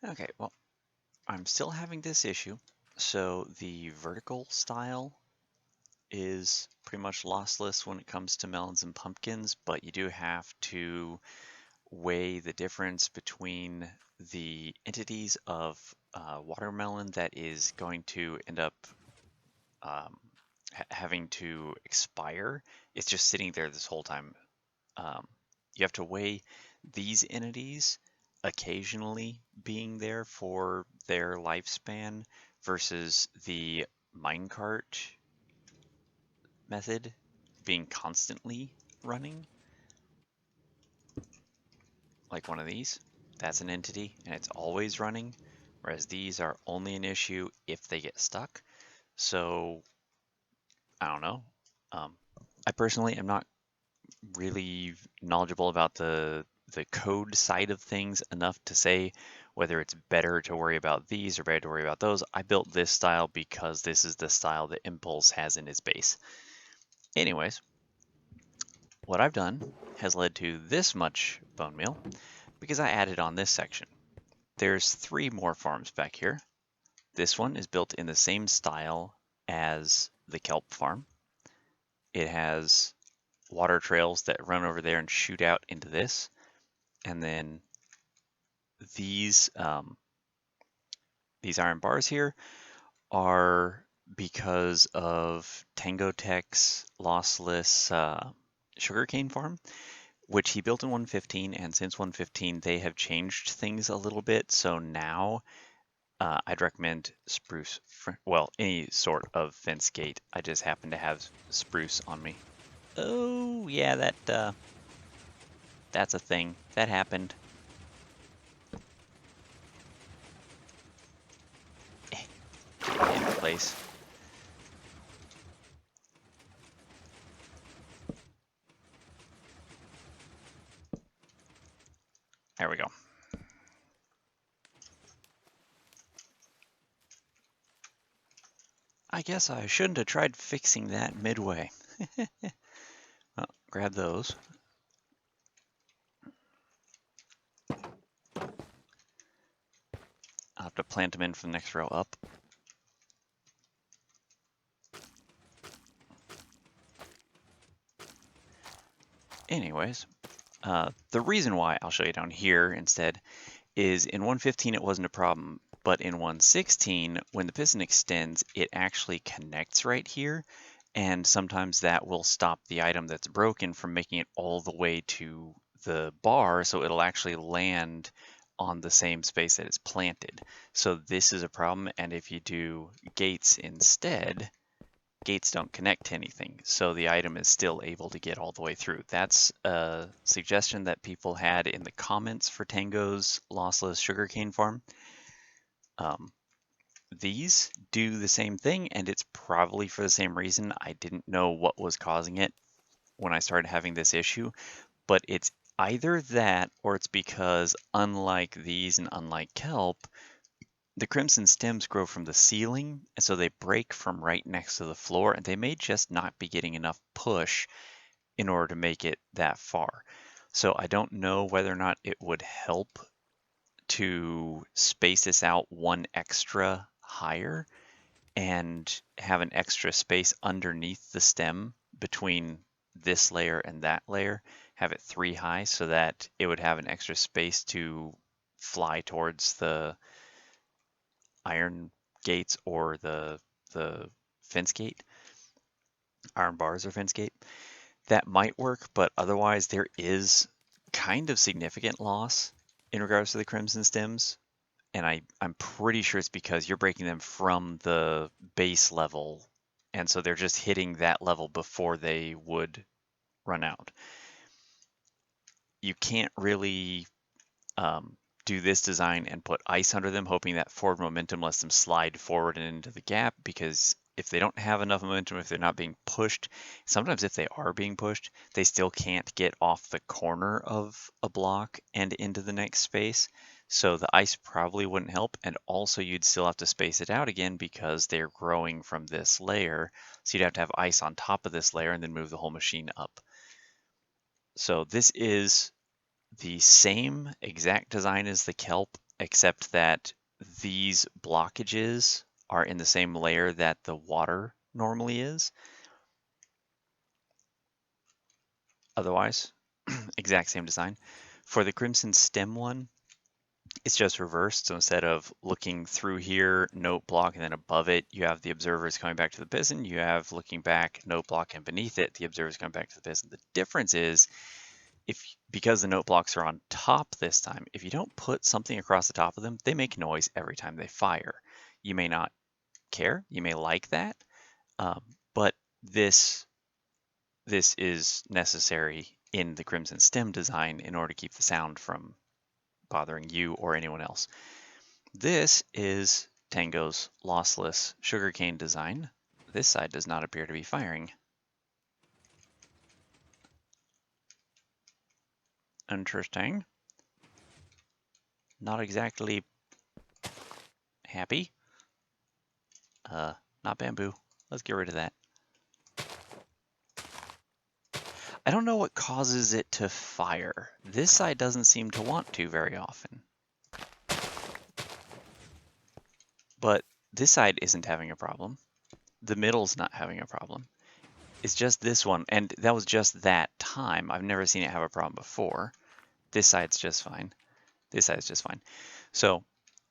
Okay, well, I'm still having this issue. So the vertical style is pretty much lossless when it comes to melons and pumpkins, but you do have to weigh the difference between the entities of watermelon that is going to end up um, having to expire. It's just sitting there this whole time. Um, you have to weigh these entities occasionally being there for their lifespan versus the minecart method being constantly running, like one of these. That's an entity and it's always running, whereas these are only an issue if they get stuck. So I don't know. Um, I personally am not really knowledgeable about the code side of things enough to say whether it's better to worry about these or better to worry about those. I built this style because this is the style that Impulse has in its base. Anyways, what I've done has led to this much bone meal because I added on this section. There's 3 more farms back here. This one is built in the same style as the kelp farm. It has water trails that run over there and shoot out into this. And then these iron bars here are because of Tango Tech's lossless sugarcane farm, which he built in 1.15, and since 1.15 they have changed things a little bit. So now I'd recommend spruce, well, any sort of fence gate. I just happen to have spruce on me. Oh yeah, that's a thing that happened. In place. There we go. I guess I shouldn't have tried fixing that midway. Well, grab those. I'll have to plant them in from the next row up. Anyways, the reason why I'll show you down here instead is in 1.15 it wasn't a problem, but in 1.16 when the piston extends, it actually connects right here, and sometimes that will stop the item that's broken from making it all the way to the bar, so it'll actually land on the same space that it's planted. So this is a problem, and if you do gates instead, gates don't connect to anything, so the item is still able to get all the way through. That's a suggestion that people had in the comments for Tango's lossless sugarcane farm. These do the same thing, and it's probably for the same reason. I didn't know what was causing it when I started having this issue, but it's either that or it's because unlike these and unlike kelp, the crimson stems grow from the ceiling, and so they break from right next to the floor, and they may just not be getting enough push in order to make it that far. So I don't know whether or not it would help to space this out one extra higher and have an extra space underneath the stem between this layer and that layer, have it 3 high so that it would have an extra space to fly towards the iron gates or the fence gate, iron bars or fence gate. That might work, but otherwise there is kind of significant loss in regards to the crimson stems. And I'm pretty sure it's because you're breaking them from the base level, and so they're just hitting that level before they would run out. You can't really do this design and put ice under them, hoping that forward momentum lets them slide forward and into the gap, because if they don't have enough momentum, if they're not being pushed, sometimes if they are being pushed, they still can't get off the corner of a block and into the next space. So the ice probably wouldn't help, and also you'd still have to space it out again because they're growing from this layer. So you'd have to have ice on top of this layer and then move the whole machine up. So this is the same exact design as the kelp, except that these blockages are in the same layer that the water normally is. Otherwise, exact same design. For the Crimson Stem one, it's just reversed. So instead of looking through here, note block, and then above it, you have the observers coming back to the piston. You have looking back, note block, and beneath it, the observers coming back to the piston. The difference is, because the note blocks are on top this time, if you don't put something across the top of them, they make noise every time they fire. You may not care, you may like that, but this is necessary in the Crimson Stem design in order to keep the sound from bothering you or anyone else. This is Tango's lossless sugarcane design. This side does not appear to be firing. Interesting. Not exactly happy. Not bamboo. Let's get rid of that. I don't know what causes it to fire. This side doesn't seem to want to very often. But this side isn't having a problem. The middle's not having a problem. It's just this one, and that was just that time. I've never seen it have a problem before. This side's just fine. This side's just fine. So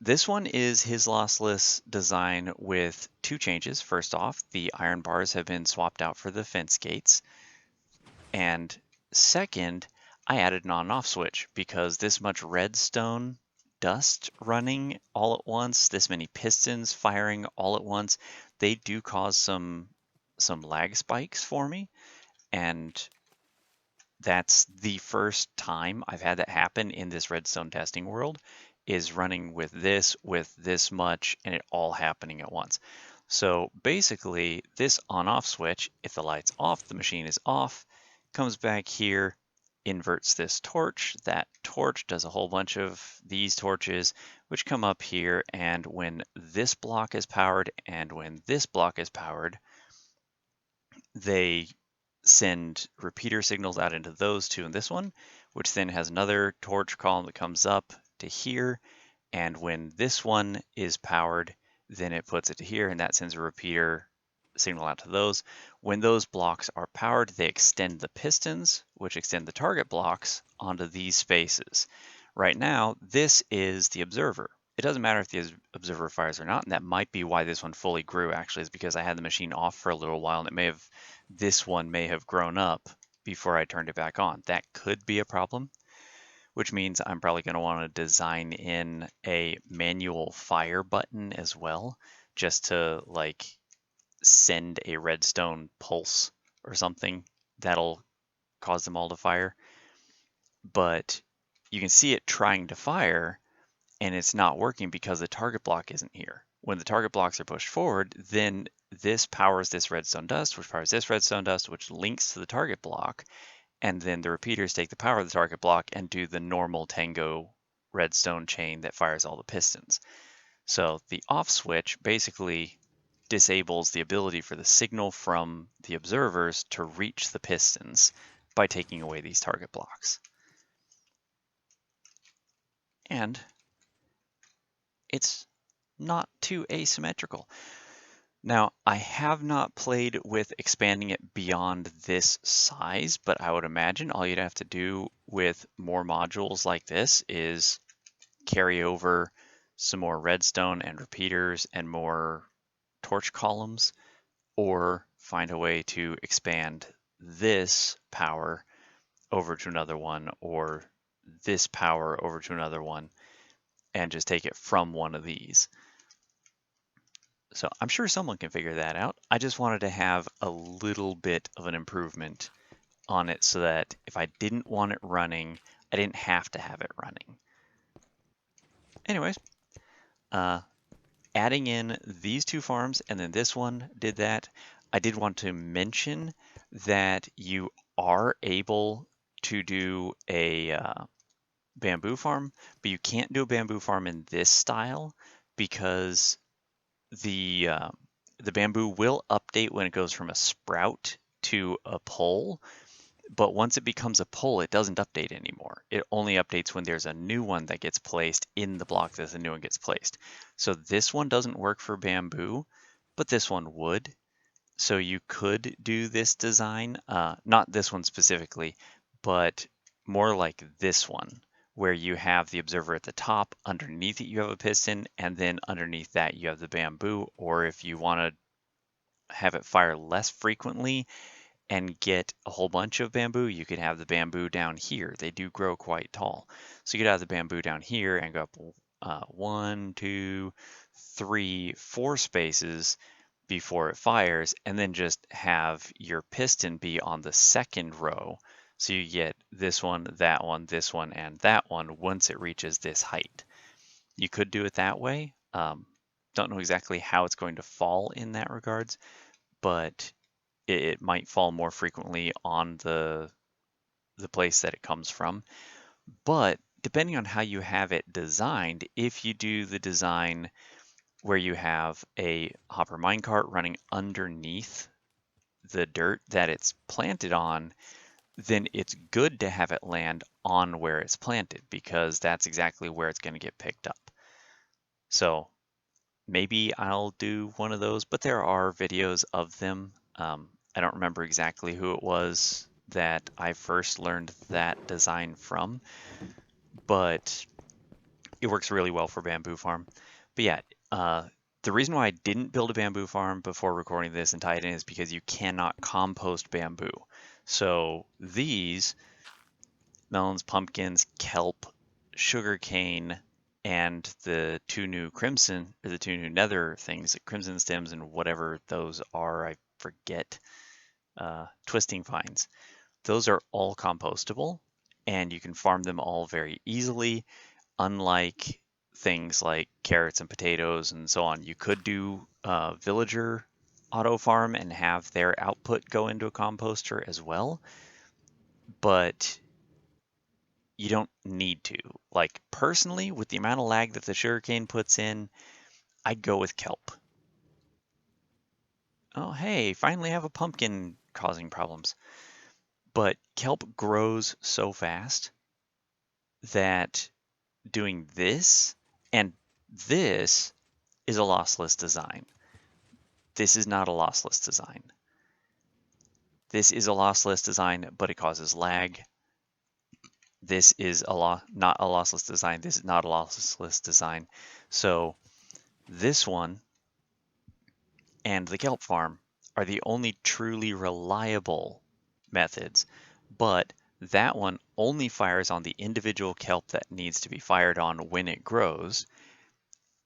this one is his lossless design with two changes. First off, the iron bars have been swapped out for the fence gates. And second, I added an on-off switch because this much redstone dust running all at once, this many pistons firing all at once, they do cause some lag spikes for me. And that's the first time I've had that happen in this redstone testing world, is running with this much, and it all happening at once. So basically, this on-off switch, if the light's off, the machine is off, comes back here, inverts this torch. That torch does a whole bunch of these torches, which come up here, and when this block is powered and when this block is powered, they send repeater signals out into those two and this one, which then has another torch column that comes up to here. And when this one is powered, then it puts it to here, and that sends a repeater signal out to those. When those blocks are powered, they extend the pistons, which extend the target blocks onto these spaces. Right now, this is the observer. It doesn't matter if the observer fires or not, and that might be why this one fully grew, actually, is because I had the machine off for a little while, and this one may have grown up before I turned it back on. That could be a problem, which means I'm probably going to want to design in a manual fire button as well, just to like send a redstone pulse or something that'll cause them all to fire. But you can see it trying to fire, and it's not working because the target block isn't here. When the target blocks are pushed forward, then this powers this redstone dust, which powers this redstone dust, which links to the target block, and then the repeaters take the power of the target block and do the normal Tango redstone chain that fires all the pistons. So the off switch basically disables the ability for the signal from the observers to reach the pistons by taking away these target blocks. And it's not too asymmetrical. Now, I have not played with expanding it beyond this size, but I would imagine all you'd have to do with more modules like this is carry over some more redstone and repeaters and more torch columns, or find a way to expand this power over to another one, or this power over to another one, and just take it from one of these. So I'm sure someone can figure that out. I just wanted to have a little bit of an improvement on it so that if I didn't want it running, I didn't have to have it running. Anyways, adding in these two farms and then this one did that. I did want to mention that you are able to do a bamboo farm, but you can't do a bamboo farm in this style because the bamboo will update when it goes from a sprout to a pole, But once it becomes a pull, it doesn't update anymore. It only updates when there's a new one that gets placed in the block that the new one gets placed. So this one doesn't work for bamboo, but this one would. So you could do this design, not this one specifically, but more like this one, where you have the observer at the top, underneath it you have a piston, and then underneath that you have the bamboo. Or if you want to have it fire less frequently and get a whole bunch of bamboo, you could have the bamboo down here. They do grow quite tall. So you could have the bamboo down here and go up 1, 2, 3, 4 spaces before it fires, and then just have your piston be on the second row. So you get this one, this one, and that one once it reaches this height. You could do it that way. Don't know exactly how it's going to fall in that regards, but it might fall more frequently on the place that it comes from. But depending on how you have it designed, if you do the design where you have a hopper minecart running underneath the dirt that it's planted on, then it's good to have it land on where it's planted because that's exactly where it's going to get picked up. So maybe I'll do one of those, but there are videos of them. I don't remember exactly who it was that I first learned that design from, but it works really well for bamboo farm. But yeah, the reason why I didn't build a bamboo farm before recording this and tie it in is because you cannot compost bamboo. So these melons, pumpkins, kelp, sugarcane, and the two new crimson or the two new nether things, crimson stems and whatever those are, I forget, twisting vines. Those are all compostable and you can farm them all very easily, unlike things like carrots and potatoes and so on. You could do villager auto farm and have their output go into a composter as well, but you don't need to. Like personally, with the amount of lag that the sugarcane puts in, I'd go with kelp. Oh, hey, finally have a pumpkin causing problems. But kelp grows so fast that doing this and this is a lossless design. This is not a lossless design. This is a lossless design, but it causes lag. This is not a lossless design. This is not a lossless design. So this one and the kelp farm are the only truly reliable methods, but that one only fires on the individual kelp that needs to be fired on when it grows,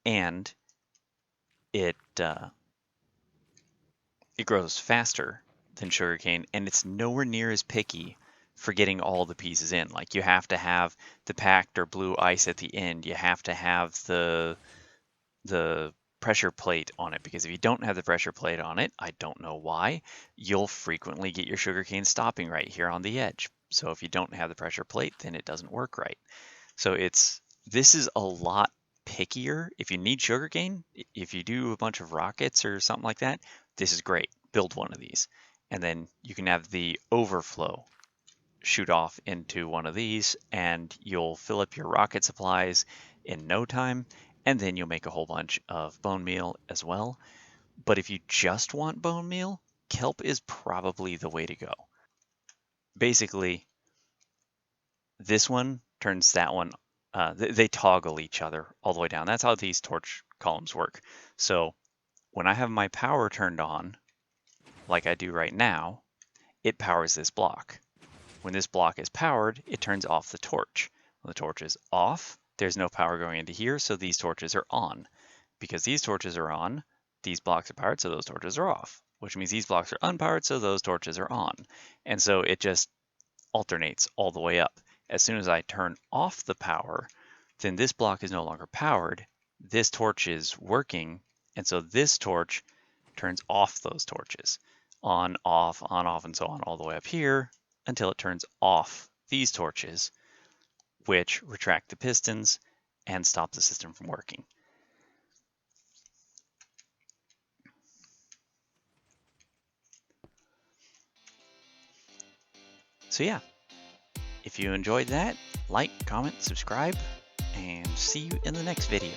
and it it grows faster than sugarcane, and it's nowhere near as picky for getting all the pieces in. Like you have to have the packed or blue ice at the end. You have to have the pressure plate on it, because if you don't have the pressure plate on it, I don't know why, you'll frequently get your sugarcane stopping right here on the edge. So if you don't have the pressure plate, then it doesn't work right. So this is a lot pickier. If you need sugarcane, if you do a bunch of rockets or something like that, this is great. Build one of these. And then you can have the overflow shoot off into one of these, and you'll fill up your rocket supplies in no time, and then you'll make a whole bunch of bone meal as well. But if you just want bone meal, kelp is probably the way to go. Basically, this one turns that one, they toggle each other all the way down. That's how these torch columns work. So when I have my power turned on, like I do right now, it powers this block. When this block is powered, it turns off the torch. When the torch is off, there's no power going into here, so these torches are on. Because these torches are on, these blocks are powered, so those torches are off, which means these blocks are unpowered, so those torches are on. And so it just alternates all the way up. As soon as I turn off the power, then this block is no longer powered. This torch is working, and so this torch turns off those torches. On, off, and so on all the way up here until it turns off these torches, which retract the pistons and stop the system from working. So yeah, if you enjoyed that, like, comment, subscribe, and see you in the next video.